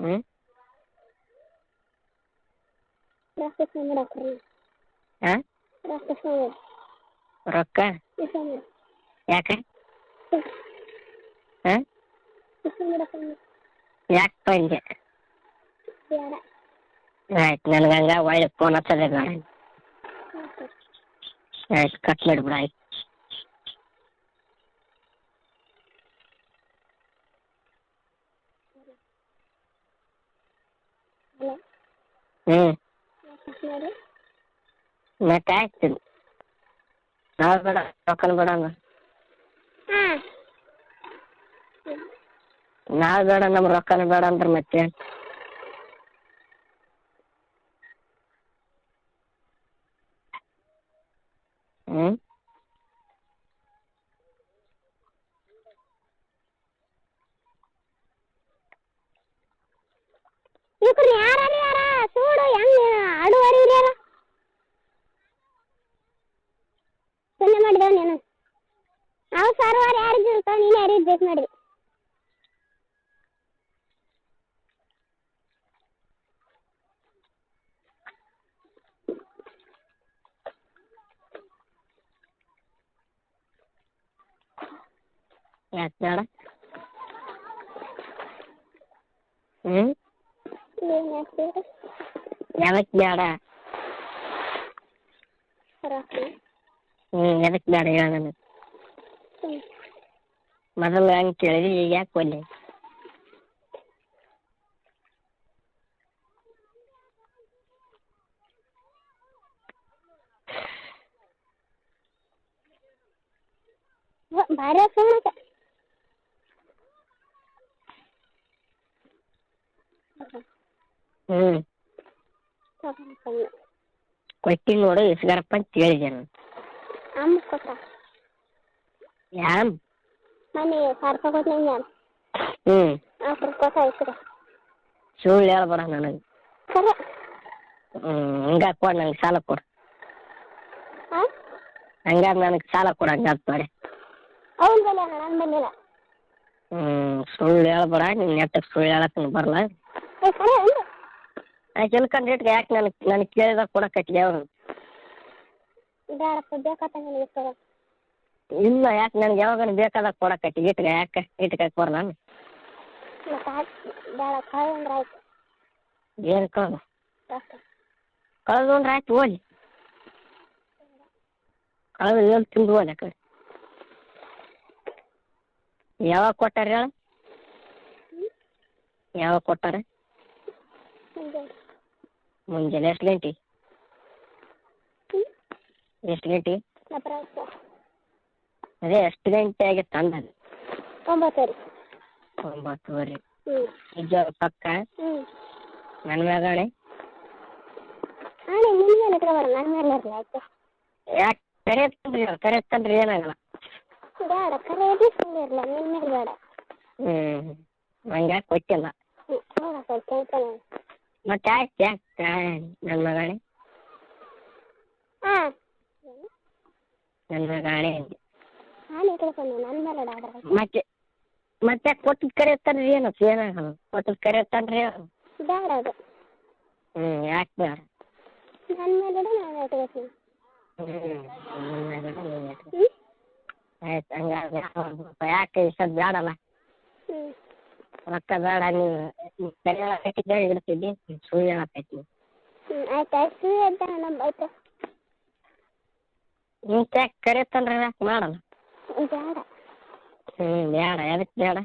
ಹ್ಞೂ ಹಾಂ ರೊಕ್ಕ ಯಾಕೆ ಹಾಂ ಯಾಕೆ ಹಿಂಗೆ ಆಯ್ತು ನನಗೆ ಹಂಗೆ ಒಳ್ಳೆ ಫೋನ್ ಹಚ್ಚೋದೇ ಬೇಡ ಆಯ್ತು ಕಟ್ ಮಾಡಿಬಿಡು ಆಯ್ತು ಹ್ಞೂ ಮತ್ತೆ ಆಯ್ತು ನಾಳೆ ಬೇಡ ರೊಕ್ಕನ ಬೇಡ ಅಂದ್ರೆ ನಾಳೆ ಬೇಡ ನಮ್ಮ ರೊಕ್ಕನ ಬೇಡ ಅಂದ್ರೆ ಮತ್ತೆ ಹ್ಞೂ ಸುಮ್ಮನೆ ಮಾಡಿದವ ನೀನು ನಾವು ಸರ್ವಾರ ಯಾರಿದ್ದು ಇರ್ತಾವ ನೀನು ಯಾರಿಗೆ ಬೇಕು ಮಾಡಿ ಯಾಕೆ ಬೇಡ ಹ್ಞೂ ಏನು ಹೇಳ್ತೀರಿ ಯಾವಕ್ಕೆ ಬೇಡ ಎದಕ್ಕೆ ಬೇಡ ಹೇಳ ನನಗೆ ಮೊದಲು ಹಂಗೆ ಕೇಳಿದ್ರಿ ಈಗ ಯಾಕೆ ಒಲ್ಲೆ ಭಾರಿ ಸುಮ್ಮನೆ ಹ್ಞೂ ಕೊಟ್ಟಿ ನೋಡು ಇಸ್ಗಾರಪ್ಪ ಅಂತ ಹೇಳಿದೆ ನಾನು ಅಮ್ಮ ಕೊಟ್ಟ ಯಾಮ್ ಮನೆ ಸಾರ್ ತಗೋತ ನಾನು ಹ್ಞೂ ಕೊಟ್ಟ ಇಸ್ರ ಸುಳ್ಳು ಹೇಳ್ಬೇಡ ನನಗೆ ಸರಿ ಹಂಗಾಗ ಕೊಡು ನನಗೆ ಸಾಲ ಕೊಡು ಹಂಗಾಗ ನನಗೆ ಸಾಲ ಕೊಡು ಹಂಗಾದ ಮಾಡಿ ಅವನ ಬೆಲೆ ನನ್ನ ಬೆಲೆಲ್ಲ ಸುಳ್ಳು ಹೇಳ್ಬೇಡ ನಿನ್ನ ನೆಟ್ಟಗೆ ಸುಳ್ಳು ಹೇಳಕ್ಕೆ ಬರಲ್ಲ ಆಯ್ತು ಇಲ್ಕಂಡು ಇಟ್ಗೆ ಯಾಕೆ ನನಗೆ ಕೇಳಿದಾಗ ಕೊಡಕಟ್ಟಿಗೆ ಅವರು ಬೇಡಪ್ಪ ಬೇಕಾತ ನನಗೆ ಇಲ್ಲ ಯಾಕೆ ನನಗೆ ಯಾವಾಗ ಬೇಕಾದಾಗ ಕೊಡಕಟ್ಟಿ ಇಟ್ಗೆ ಯಾಕೆ ಇಟ್ಕಕ್ಕೆ ಬರ ನಾನು ಬೇಡ ಕಳೆದ್ರೆ ಆಯ್ತು ಏನು ಕಳೆದು ಕಳೆದು ಅಂದ್ರೆ ಆಯ್ತು ಹೋಗಿ ಕಳೆದು ಎಲ್ಲಿ ತಿಂದು ಹೋದ ಕಡೆ ಯಾವಾಗ ಕೊಟ್ಟಾರ ಹೇಳ ಯಾವಾಗ ಕೊಟ್ಟಾರ ಮುಂಜಾನೆ ಎಷ್ಟು ಗಂಟೆ ಎಷ್ಟು ಗಂಟೆ ಅದೇ ಎಷ್ಟು ಗಂಟೆ ಆಗಿತ್ತು ಅಂದದು 9:30 ನಿಜ ಪಕ್ಕ ನನ್ನ ಮ್ಯಾಗಾಣೆ ಯಾಕೆ ಕರೆ ತಂದ್ರೆ ಏನಾಗಲ್ಲ ಹಂಗೆ ಕೊಟ್ಟಿಲ್ಲ ಮತ್ತೆ ಆಯ್ತು ಯಾಕೆ ನನ್ನ ಮಗಣೆ ನನ್ನ ಮಗಣೆ ಮತ್ತೆ ಮತ್ತೆ ಕೊಟ್ಟದ ಕರೆ ತಂದ್ರೆ ಏನು ಏನಾಗಲ್ಲ ಕೊಟ್ಟದ ಕರೆ ತಂದ್ರೆ ಬೇಡ ಅದು ಯಾಕೆ ಬೇಡ ಆಯ್ತು ಹಂಗಾದ್ರೆ ಯಾಕೆ ಇಷ್ಟೊಂದು ಬೇಡಲ್ಲ ರೊಕ್ಕ ಬೇಡ ನೀವು ಕರೆ ಹೇಳಕಟ್ಟಿದ್ದೆ ಇಡ್ತಿದ್ದಿ ಸುಳ್ಳು ಹೇಳಕತ್ತಿ ನೀವು ಯಾಕೆ ಕರೆ ತಂದ್ರೆ ಯಾಕೆ ಮಾಡಲ್ಲ ಬೇಡ ಎದಕ್ಕೆ ಬೇಡ